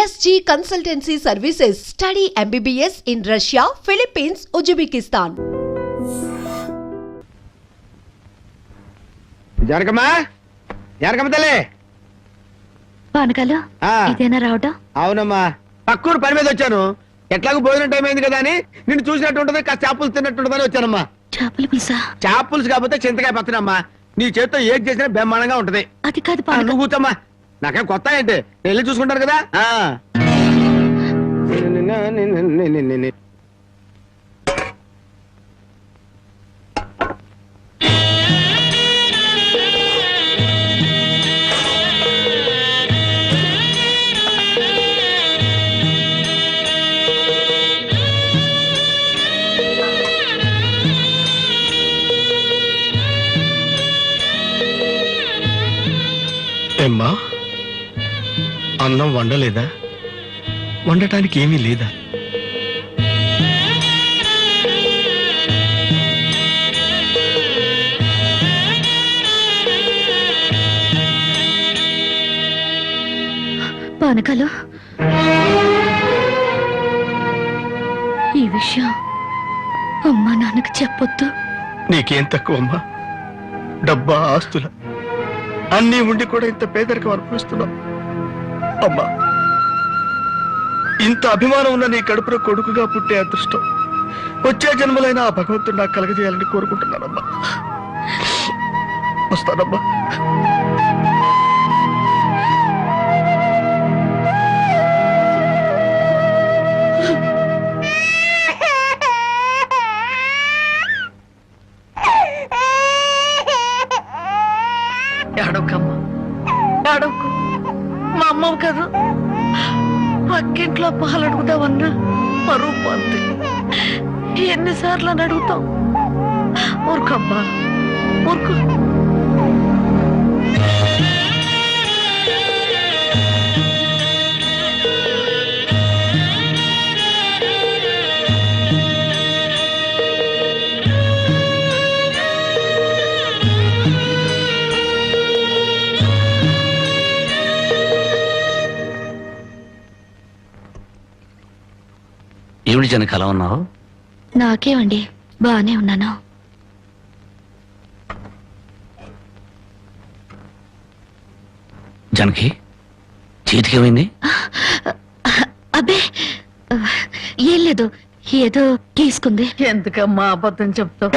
SG Consultancy Services. Study MBBS in Russia, Philippines, Uzbekistan. జానకమ్మా తల్లి పానకాలు ఇదేనా రావటం? అవునమ్మా, పక్కూరు పని మీద వచ్చాను. ఎట్లాగో భోజనం టైం అయింది కదా అని నిన్ను చూసినట్టు ఉంటది, కాస్త చేపలు తిన్నట్టుంటదని వచ్చానమ్మా. చేపల పులుసా? చేపలుసు కాకపోతే చింతకాయ పచ్చనమ్మా. నీ చేతితో ఏది చేసినా బ్రహ్మాండంగా ఉంటది. అది కాదు, నువ్వు కూర్చోమ్మా, నాకేం కొత్త ఏంటి, నేను వెళ్ళి చూసుకుంటాను కదా. ఏమ్మా, అన్నం వండలేదా? వండటానికి ఏమీ లేదా? పానకాలు, ఈ విషయం అమ్మా నాన్నకు చెప్పొద్దు. నీకేం తక్కువమ్మా? డబ్బా, ఆస్తుల అన్నీ ఉండి కూడా ఇంత పేదరికం అనుభవిస్తున్నావు. అమ్మా, ఇంత అభిమానం ఉన్న నీ కడుపులో కొడుకుగా పుట్టే అదృష్టం వచ్చే జన్మలైన ఆ భగవంతుడు నాకు కలగజేయాలని కోరుకుంటున్నానమ్మా. వస్తానమ్మా. ఏడవకమ్మా, ఏడవకు. మా అమ్మవు కదా, పక్కింట్లో పాలు అడుగుదామన్నా పరువు పోద్ది. ఎన్నిసార్లు అని అడుగుతాం? ఊరుకమ్మా, ఊరుకు. ఏమిటి జనక అలా ఉన్నావు? నాకేమండి, బానే ఉన్నాను. జనకి చేతికి ఏమైంది? అబ్బే ఏం లేదు, ఏదో తీసుకుంది. ఎందుకమ్మా అబద్ధం చెప్తావు?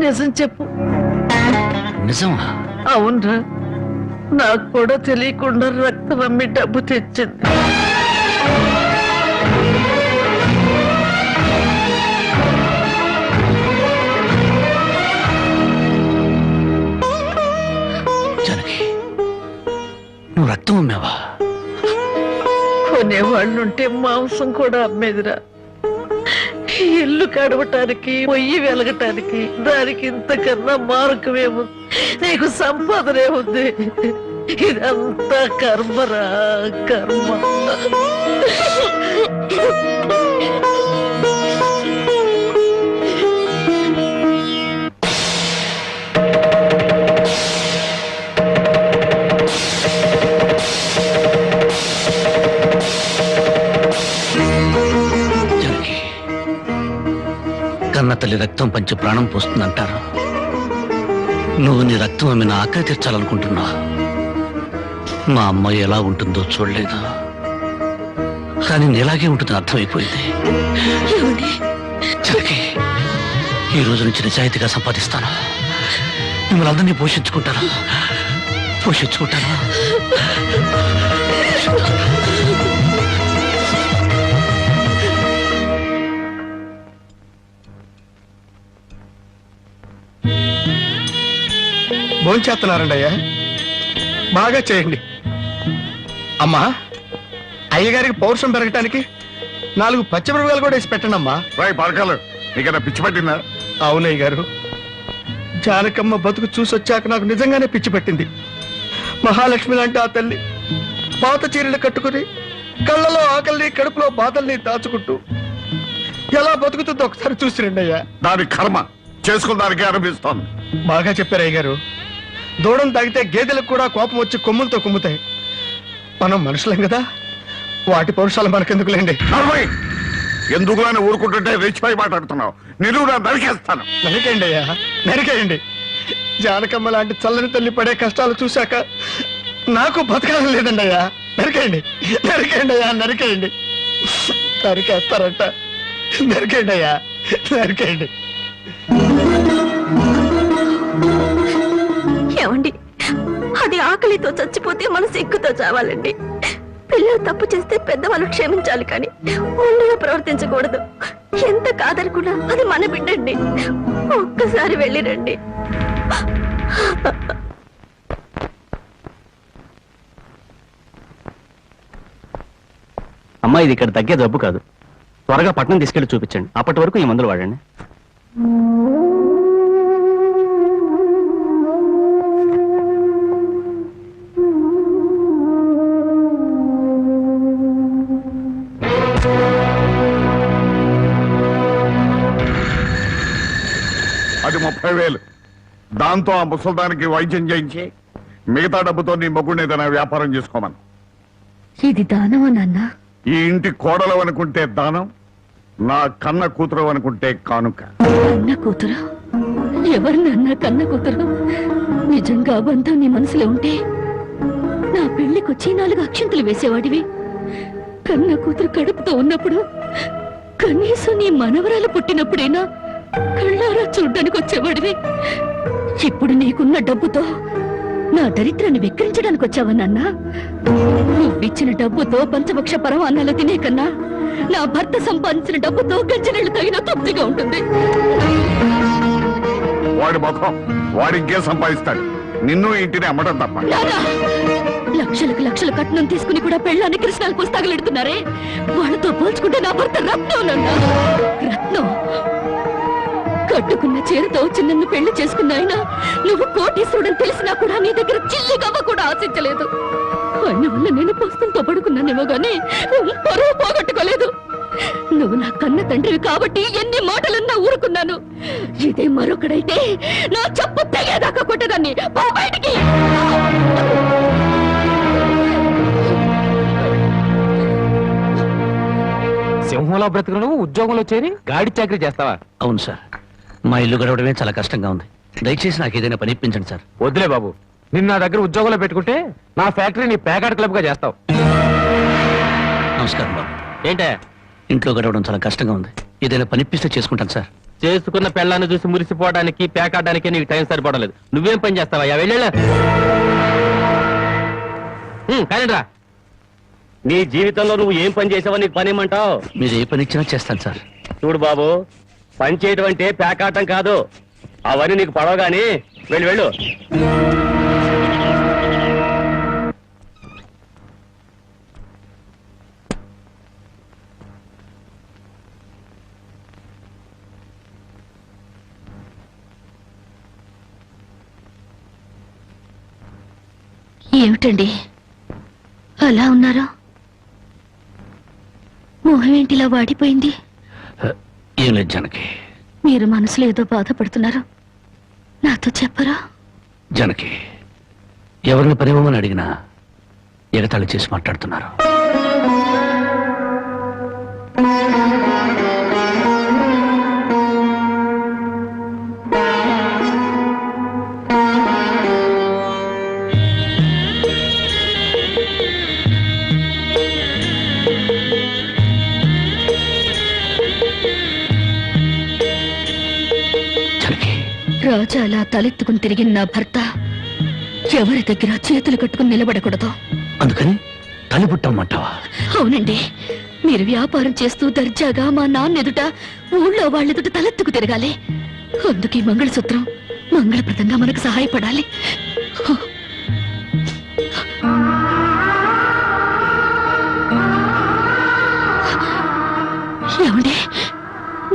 నిజం చెప్పు. నిజమా? అవునరా, నాకు కూడా తెలియకుండా రక్తం అమ్మి డబ్బు తెచ్చింది. నువ్వు రక్తం అమ్మావా? కొనేవాళ్ళుంటే మాంసం కూడా అమ్మేదిరా. ఇల్లు కడవటానికి, పొయ్యి వెలగటానికి దానికి ఇంతకన్నా మార్గమేము? నీకు సంపాదనే ఉంది. ఇదంతా కర్మరా, కర్మ. కన్న తల్లి రక్తం పంచి ప్రాణం పోస్తుందంటారు. నువ్వు నీ రక్తం ఆమెను ఆకలి తీర్చాలనుకుంటున్నావు. మా అమ్మ ఎలా ఉంటుందో చూడలేదు, కానీ నీలాగే ఉంటుందని అర్థమైపోయింది. జనకి, ఈ రోజు నుంచి నిజాయితీగా సంపాదిస్తాను. మిమ్మల్ని అందరినీ పోషించుకుంటాను. భోంచేస్తున్నారండి అయ్యా, బాగా చేయండి. అమ్మా, అయ్యగారికి పౌరుషం పెరగటానికి 4 పచ్చిమిరపకాయలు కూడా వేసి పెట్టండి అమ్మా. పిచ్చి పట్టిందా? అవునయ్య గారు, జానకమ్మ బతుకు చూసొచ్చాక నాకు నిజంగానే పిచ్చి పట్టింది. మహాలక్ష్మి లాంటి ఆ తల్లి పాత చీరలు కట్టుకుని కళ్ళలో ఆకలిని, కడుపులో బాధల్ని దాచుకుంటూ ఎలా బతుకుతుందో ఒకసారి చూసి రండి అయ్యా. దాని కర్మ చేసుకున్నానికి అనిపిస్తోంది. బాగా చెప్పారు అయ్య గారు. దూడం తాగితే గేదెలకు కూడా కోపం వచ్చి కొమ్ములతో కుమ్ముతాయి. మనం మనుషులేం కదా, వాటి పౌరుషాలు మనకెందుకులేండి. ఎందుకులని ఊరుకుంటుంటే రెచ్చిపోయి మాట్లాడుతున్నావు. నిలువురా నరికేస్తాను. నరికేయండి అయ్యా, నరికేయండి. జానకమ్మ లాంటి చల్లని తల్లి పడే కష్టాలు చూశాక నాకు బతకాలని లేదండి అయ్యా. నరికేయండి, నరికేయండి అయ్యా, నరికేయండి. నరికేస్తారంట, నరికేయండి అయ్యా, నరికేయండి. ఏమండి, అది ఆకలితో చచ్చిపోతే మన సిగ్గుతో చావాలండి. పిల్లలు తప్పు చేస్తే పెద్దవాళ్ళు క్షమించాలి, కానీ ఒళ్ళుగా ప్రవర్తించకూడదు. ఎంత కాదనుకున్నా అది మన బిడ్డండి. ఒక్కసారి వెళ్ళిరండి. అమ్మా, ఇది ఇక్కడ తగ్గే జబ్బు కాదు. త్వరగా పట్నం తీసుకెళ్లి చూపించండి. అప్పటి వరకు ఈ మందులు వాడండి. అది 30,000. దాంతో ఆ ముసల్దానికి వైద్యం చేయించి మిగతా డబ్బుతో నీ మొగ్గుని ఏదైనా వ్యాపారం చేసుకోమను. ఇది దానమా నాన్న? ఈ ఇంటి కోడలు అనుకుంటే దానం, నా కన్న కూతురు అనుకుంటే కానుక. కన్న కూతురు? ఎవరు నాన్న కన్న కూతురు? నిజంగా బంధం నీ మనసులో ఉంటే నా పెళ్లికొచ్చి 4 అక్షంతలు వేసేవాడివి. కన్న కూతురు కడుపుతో ఉన్నప్పుడు, కనీసం నీ మనవరాలు పుట్టినప్పుడైనా కళ్ళారా చూడ్డానికి వచ్చేవాడివి. ఇప్పుడు నీకున్న డబ్బుతో నా దరిద్రాన్ని వెక్కిరించడానికి వచ్చావా నాన్న? నువ్విచ్చిన డబ్బుతో పంచభక్ష పరమాన్నాలు తినే కన్నా నా భర్త సంపాదించిన డబ్బుతో గంజనీళ్లు తగిన తృప్తిగా ఉంటుంది. వాడి ముఖం, వాడింకే సంపాదిస్తాడు. నిన్ను ఇంటిని అమ్మడం తప్ప. నాన్నా, లక్షలకు లక్షల కట్నం తీసుకుని కూడా పెళ్ళాన్ని కృష్ణాలు పుస్తకాలెడుతున్నారే, వాళ్ళతో పోల్చుకుంటే నా భర్త రత్నం నాన్న, రత్నం. కట్టుకున్న చీరతో వచ్చి నన్ను పెళ్లి చేసుకున్న ఆయన నువ్వు కోటీశ్వరుడని తెలిసినా కూడా నీ దగ్గర చిల్లిగవ్వ కూడా ఆశించలేదు. ఆయన వల్ల నేను పస్తులతో పడుకున్నానేమో గానీ పరువు పోగొట్టుకోలేదు. నువ్వు నా కన్న తండ్రివి కాబట్టి ఎన్ని మాటలన్నా ఊరుకున్నాను. ఇదే మరొకడైతే నా చెప్పు తెగేదాకా కొట్టదాన్ని. పో బయటికి. సింహంలో బ్రతుకు నువ్వు ఉద్యోగంలో చేరి గాడి చాకరీ చేస్తావా? అవును సార్, మా ఇల్లు గడవడమే చాలా కష్టంగా ఉంది. దయచేసి నాకు ఏదైనా పని ఇప్పించండి సార్. వద్దులే బాబు, నిన్ను నా దగ్గర ఉద్యోగంలో పెట్టుకుంటే నా ఫ్యాక్టరీని ప్యాకాట్ క్లబ్ గా చేస్తావు. నమస్కారం బాబు. ఏంటే? ఇంట్లో గడవడం చాలా కష్టంగా ఉంది. ఏదైనా పని ఇప్పిస్తే చేసుకుంటాను సార్. చేసుకున్న పెళ్ళాన్ని చూసి మురిసిపోవడానికి ప్యాకాడడానికి నీకు టైం సరిపోవడం. నువ్వేం పని చేస్తావా? వెళ్ళా కానీ రా. నీ జీవితంలో నువ్వు ఏం పని చేసావో నీకు పని ఏమంటావు? మీరు ఏ పని ఇచ్చినా చేస్తాను సార్. చూడు బాబు, పని చేయడం అంటే ప్యాకాటం కాదు. అవన్నీ నీకు పడవగాని వెళ్ళు. ఏమిటండి అలా ఉన్నారా? మొహం ఏంటిలా వాడిపోయింది? ఏం లేదు జానకి. మీరు మనసులో ఏదో బాధపడుతున్నారు, నాతో చెప్పరా? జానకి, ఎవరిని పనివ్వమని అడిగినా ఎగతాళి చేసి మాట్లాడుతున్నారు. రాజా అలా తలెత్తుకుని తిరిగిన నా భర్త ఎవరి దగ్గర చేతులు కట్టుకుని నిలబడకూడదు. అందుకని తలిపుట్టమంటావా? అవునండి, మీరు వ్యాపారం చేస్తూ దర్జాగా మా నాన్న ఎదుట, ఊళ్ళో వాళ్ళెదుట తలెత్తుకు తిరగాలి. అందుకే మంగళసూత్రం మంగళప్రదంగా మనకు సహాయపడాలి. ఏమండి,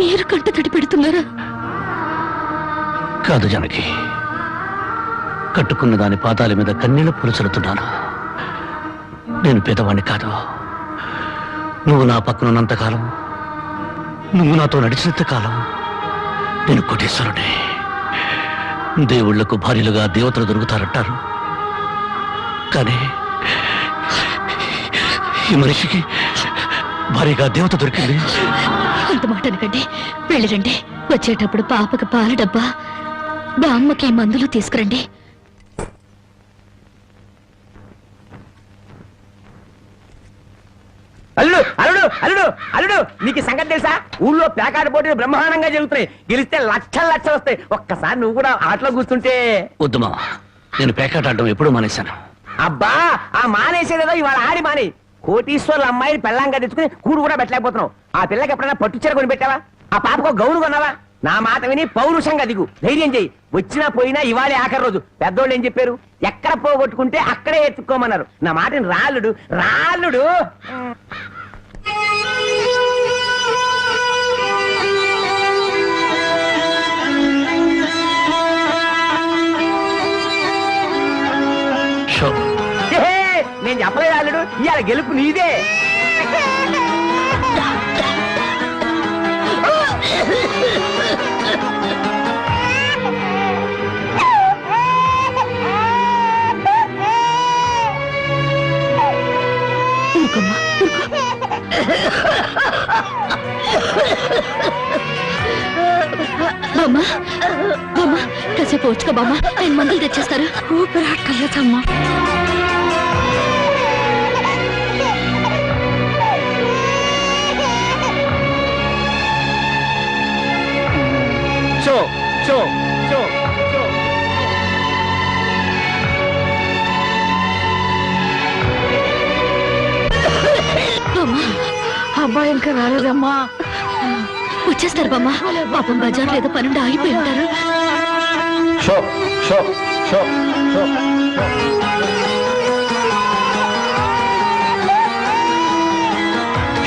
మీరు కంట తడి పెడుతున్నారా? కాదు జానకి, కట్టుకున్న దాని పాదాల మీద కన్నీళ్లు పులుచలుతున్నాను. నేను పేదవాణ్ణి కాదు. నువ్వు నా పక్కనున్నంతకాలం, నువ్వు నాతో నడిచినంత కాలం నేను కోటీశ్వరుడే. దేవుళ్లకు భార్యలుగా దేవతలు దొరుకుతారంటారు, కానీ ఈ మనిషికి భారీగా దేవత దొరికింది. అంత మాట అనకండి, వెళ్ళిరండి. వచ్చేటప్పుడు పాపకి పాల డబ్బా, బామ్మకి మందులు తీసుకురండి. అల్లుడు అల్లుడు అల్లుడు అల్లుడు నీకు ఈ సంగతి తెలుసా? ఊళ్ళో ప్యాకాట పోటీలు బ్రహ్మాండంగా జరుగుతున్నాయి. గెలిస్తే లక్షలు లక్షలు వస్తాయి. ఒక్కసారి నువ్వు కూడా ఆటలో కూర్చుంటే. వద్దు మామ, నేను పేకాట ఆడడం ఎప్పుడూ మానేశాను. అబ్బా, ఆ మానేసేదేదో ఇవాళ ఆడి మాని. కోటీశ్వర్ల అమ్మాయిని పెళ్ళంగా తెచ్చుకుని కూడు కూడా పెట్టలేకపోతున్నావు. ఆ పిల్లకి ఎప్పుడైనా పట్టుచీర కొని పెట్టావా? ఆ పాపకు గౌను కొన్నావా? నా మాట విని పౌరుషంగా దిగు, ధైర్యం చెయ్యి. వచ్చినా పోయినా ఇవాళే ఆఖరి రోజు. పెద్దోళ్ళు ఏం చెప్పారు? ఎక్కడ పోగొట్టుకుంటే అక్కడే ఎత్తుక్కోమన్నారు. నా మాటని రాళ్ళుడు రాళ్ళుడు. నేను చెప్పలేదు రాళ్ళుడు, ఇవాళ గెలుపు నీదే. బామ్మా బామ్మా, కాసేపు వచ్చుకో బామ్మ, ఆయన మందులు తెచ్చేస్తారు. ఊపిరాటకల్లమ్మా. షో షో షో షో. అబ్బాయి ఇంకా రాలేదమ్మా. వచ్చేస్తారు బామ్మ. పాపం బజార్లో ఏదో పనుండి ఆగిపోయి ఉంటారు. Show show show show.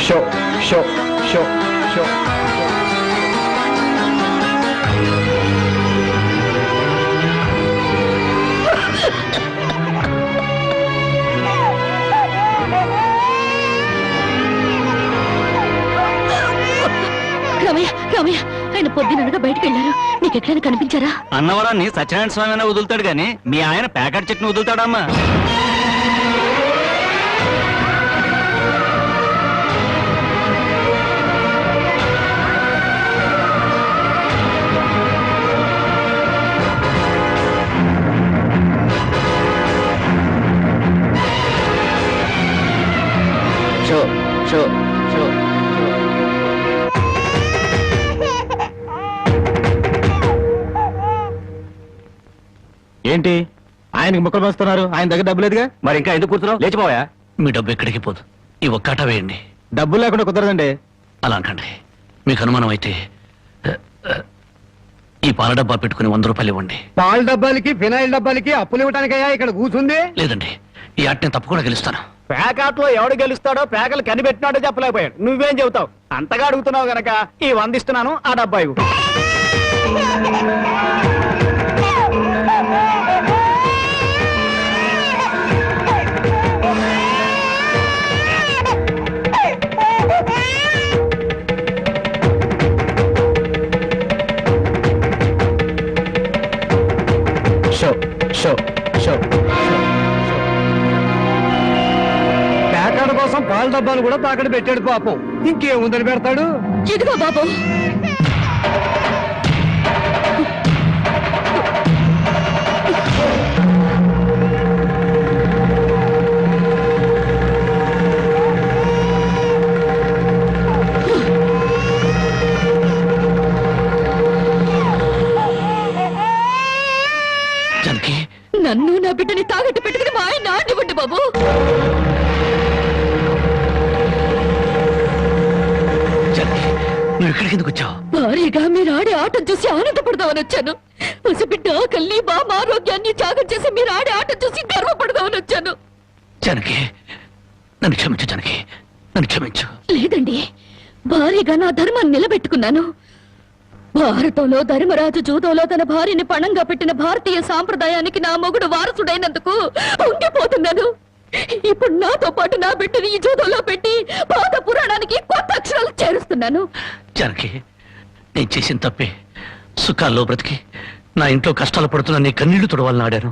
Show show show show. Ramaiah Ramaiah, ఆయన పొద్దుననగా బయటకు వెళ్ళారు. నీకు ఎక్కడైనా కనిపించారా? అన్నవరాన్ని సత్యనారాయణ స్వామి అయినా వదులుతాడు గాని మీ ఆయన ప్యాకెట్ చెట్టును వదులుతాడమ్మా. Show show show. ఏంటి ఆయనకి ముక్కలు పంచుతున్నారు? ఆయన దగ్గర డబ్బు లేదుగా. మరి ఇంకా ఎందుకు కూర్చున్నావు? లేచిపోయా. మీ డబ్బు ఎక్కడికి పోదు, ఈ ఒక్కట వేయండి. డబ్బులు లేకుండా కుదరదండి. అలా అంటండి. మీకు అనుమానం అయితే ఈ పాల డబ్బా పెట్టుకుని 100 రూపాయలు ఇవ్వండి. పాల డబ్బాలకి ఫినాయిల్ డబ్బాలకి అప్పులు ఇవ్వడానికయ్యా ఇక్కడ కూర్చుంది? లేదండి, ఈ ఆట నేను తప్పకుండా గెలుస్తాను. ప్యాకాట్లో ఎవడు గెలుస్తాడో ప్యాకలు కనిపెట్టినాడో చెప్పలేకపోయాడు. నువ్వేం చెబుతావు? అంతగా అడుగుతున్నావు గనక ఈ 100 ఇస్తున్నాను, ఆ డబ్బా ఇవ్వు. Show show show. ప్యాకాడ కోసం పాల డబ్బాలు కూడా తాకడ పెట్టాడు పాపం. ఇంకేముందని పెడతాడు? ఇదిగో బాబు. నన్ను నా బిడ్డని తాగట్టు పెట్టుకుని మా ఆయన ఆడివ్వండి బాబు. నువ్వు ఇక్కడికి ఎందుకు వచ్చావు? భారీగా మీరు ఆడే ఆటం చూసి ఆనందపడదామని వచ్చాను. పసిబిడ్డ ఆకలిని బామ్మ ఆరోగ్యాన్ని త్యాగం చేసి మీరు ఆడే ఆటం చూసి గర్వపడదామని వచ్చాను. జనకి, నన్ను క్షమించు జనకి, నన్ను క్షమించు. లేదండి, భారీగా నా ధర్మాన్ని నిలబెట్టుకున్నాను. భారతంలో ధర్మరాజు జూదంలో తన భార్యని పణంగా పెట్టిన భారతీయ సాంప్రదాయానికి నా మొగుడు వారసుడైనందుకు ఉండిపోతున్నాను. ఇప్పుడు నాతో పాటు నా బిడ్డని ఈ జూదంలో పెట్టి పాత పురాణానికి కొత్త అక్షరాలు చేరుస్తున్నాను. జనకి, నేను చేసిన తప్పే. సుఖాల్లో బ్రతికి నా ఇంట్లో కష్టాలు పడుతున్నా నీ కన్నీళ్లు తుడవాలని ఆడాను.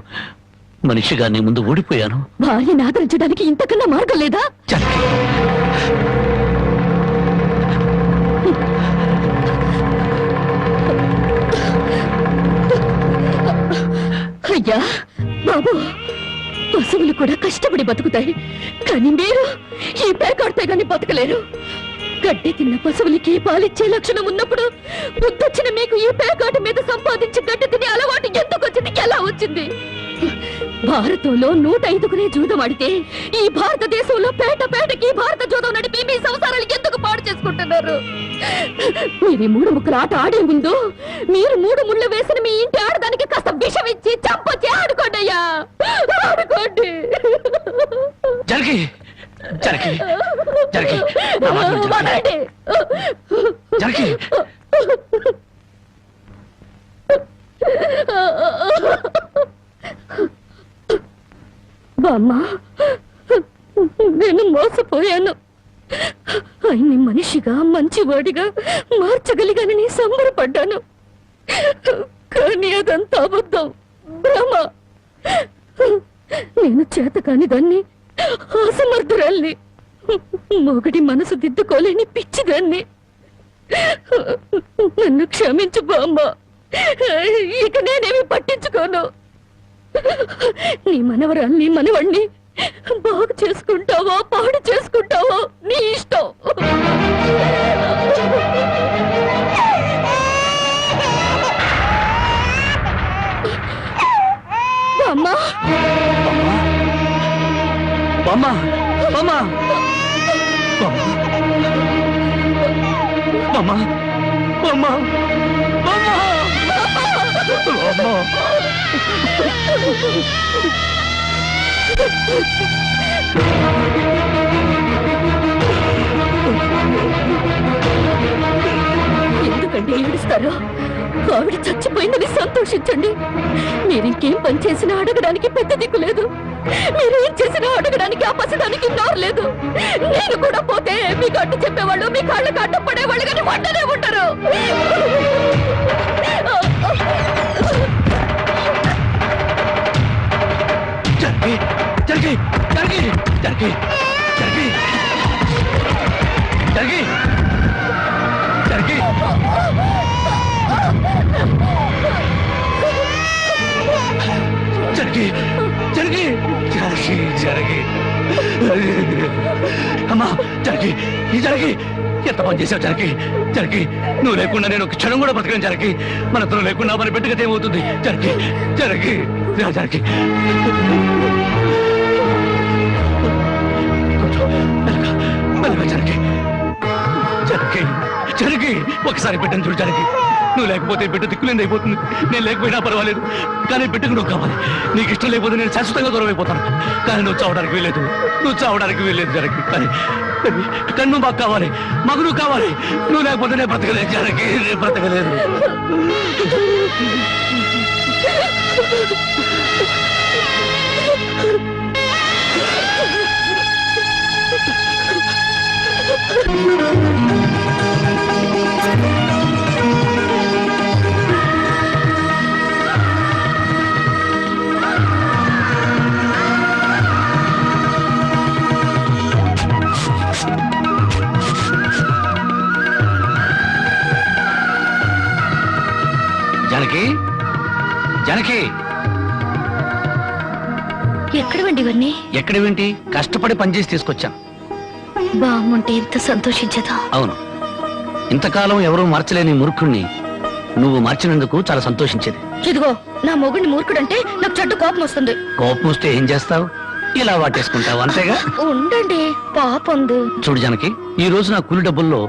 మనిషిగా నీ ముందు ఓడిపోయాను. భార్యని ఆదరించడానికి ఇంతకన్నా మార్గం లేదా? జానకి, అయ్యా బాబు, పశువులు కూడా కష్టపడి బతుకుతాయి, కానీ మీరు ఈ పేకాడితే గాని బతకలేరు. గడ్డి తిన్న పశువులకి పాలిచ్చే లక్షణం ఉన్నప్పుడు బుద్ధొచ్చిన మీకు ఈ పేకాట మీద సంపాదించి గడ్డి తినే అలవాటు ఎందుకు వచ్చింది, ఎలా వచ్చింది? భారతంలో 105 జూదం ఆడితే ఈ భారతదేశంలో పేటకి భారత జూదం నడిపి మీ సంసారాలు ఎందుకు పాడు చేసుకుంటున్నారు? మీరు 3 ముక్కల ఆట ఆడే ముందు మీరు 3 ముళ్ళు వేసిన మీ ఇంటి ఆడదానికి కాస్త విషం ఇచ్చి చంపొచ్చి ఆడుకోండి అయ్యా, ఆడుకోండి. జానకి, జానకి, జానకి, నా మాట విను, జానకి. జానకి, బామ్మ, నేను మోసపోయాను. ఆయన్ని మనిషిగా మంచివాడిగా మార్చగలిగానని సంబరపడ్డాను, కానీ అదంతా అబద్ధం, భ్రమ. నేను చేతకాని దాన్ని, అసమర్థురాల్ని, మొగడి మనసు దిద్దుకోలేని పిచ్చిదాన్ని. నన్ను క్షమించు బామ్మ, ఇక నేనేమి పట్టించుకోను. నీ మనవరాల్ని మనవణ్ణి బాగు చేసుకుంటావో పాడు చేసుకుంటావో నీ ఇష్టం. బామ్మ, బామ్మ, బామ్మ, బామ్మ, బామ్మ, బామ్మ, బామ్మ. ఎందుకంటే ఏడుస్తారో? ఆవిడ చచ్చిపోయిందని సంతోషించండి. మీరింకేం పని చేసినా అడగడానికి పెద్ద దిక్కు లేదు, మీరేం చేసినా అడగడానికి ఆ పసడానికి నోరు లేదు. నేను కూడా పోతే మీకు అడ్డు చెప్పేవాళ్ళు, మీ కాళ్ళకి అడ్డం పడేవాళ్ళు, కానీ వంటనే ఉంటారు. జానకి, జానకి, జానకి, జానకి, జానకి, జానకి, జానకి. జనకి, జనకి, జనకి, జనకి. అమ్మా, జనకి, ఈ జనకి, ఎంత పని చేసావు జనకి? జనకి, నువ్వు లేకుండా నేను ఒక క్షణం కూడా బతకను జనకి. మనతో లేకుండా మన బిడ్డగతి ఏమవుతుంది? జనకి, జనకి, జనకి. మెల్లగా జనకి, జనకి, జనకి, ఒకసారి బిడ్డను చూడు జనకి. నువ్వు లేకపోతే బిడ్డ దిక్కులేంది అయిపోతుంది. నేను లేకపోయినా పర్వాలేదు, కానీ బిడ్డకు నువ్వు కావాలి. నీకు ఇష్టం లేకపోతే నేను శాశ్వతంగా దూరం అయిపోతాను. కానీ నువ్వు చావడానికి వీలేదు, నువ్వు చావడానికి వీలేదు జనకి. కానీ కానీ నువ్వు మాకు కావాలి, మాకు నువ్వు కావాలి. నువ్వు లేకపోతే నేను బ్రతకలేదు జనకి, నేను బ్రతకలేదు. జానకి, జానకి, ఎక్కడవండి ఇవన్నీ? ఎక్కడేంటి? కష్టపడి పనిచేసి తీసుకొచ్చాను. బామ్మంటే ఎంత సంతోషించదా? అవును, ఇంతకాలం ఎవరూ మార్చలేని మూర్ఖుణ్ణి నువ్వు మార్చినందుకు చాలా సంతోషించేది. ఇదిగో, నా మొగుడిని మూర్ఖుడంటే నాకు చెడ్డ కోపం వస్తుంది. కోపం వస్తే ఏం చేస్తావు? ఇలా వాటేసుకుంటావు, అంతేగా? ఉండండి, పాపందు. చూడు జానకి, ఈ రోజు నా కూలి డబ్బుల్లో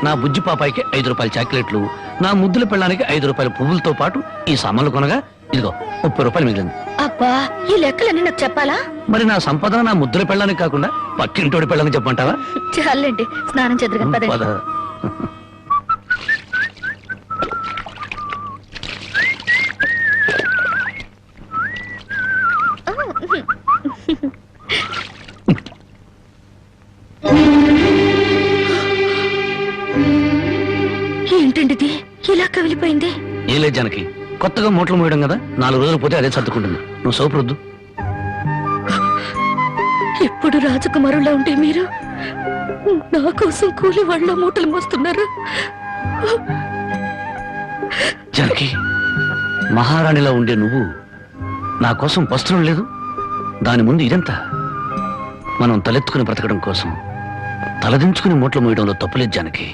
నా బుజ్జి పాపాయికి 5 రూపాయల చాక్లెట్లు, నా ముద్దుల పెళ్ళానికి 5 రూపాయల పువ్వులతో పాటు ఈ సామాన్లు కొనగా ఇదిగో 30 రూపాయలు మిగిలింది. అబ్బా, ఈ లెక్కలన్నీ నాకు చెప్పాలా? మరి నా సంపాదన నా ముద్దుల పెళ్ళానికి కాకుండా పక్కింటోడి పెళ్ళానికి చెప్పమంటావా? చాలండి, స్నానం చేద్దరు పదండి. పద. ఏంటండి ఇలా కవిలిపోయింది? ఏలే జానకి, కొత్తగా మూటలు మోయడం కదా, 4 రోజులు పోతే అదే సర్దుకుంటుంది. నువ్వు సోపు రుద్దు. ఒకప్పుడు రాజకుమారులా ఉంటే మీరు నా కోసం కూలి వాళ్ళ మూటలు మోస్తున్నారు. జానకి, మహారాణిలా ఉండే నువ్వు నా కోసం వస్త్రం లేదు, దాని ముందు ఇదంతా. మనం తలెత్తుకుని బ్రతకడం కోసం తలదించుకుని మూటలు మోయడంలో తప్పులేదు జానకి.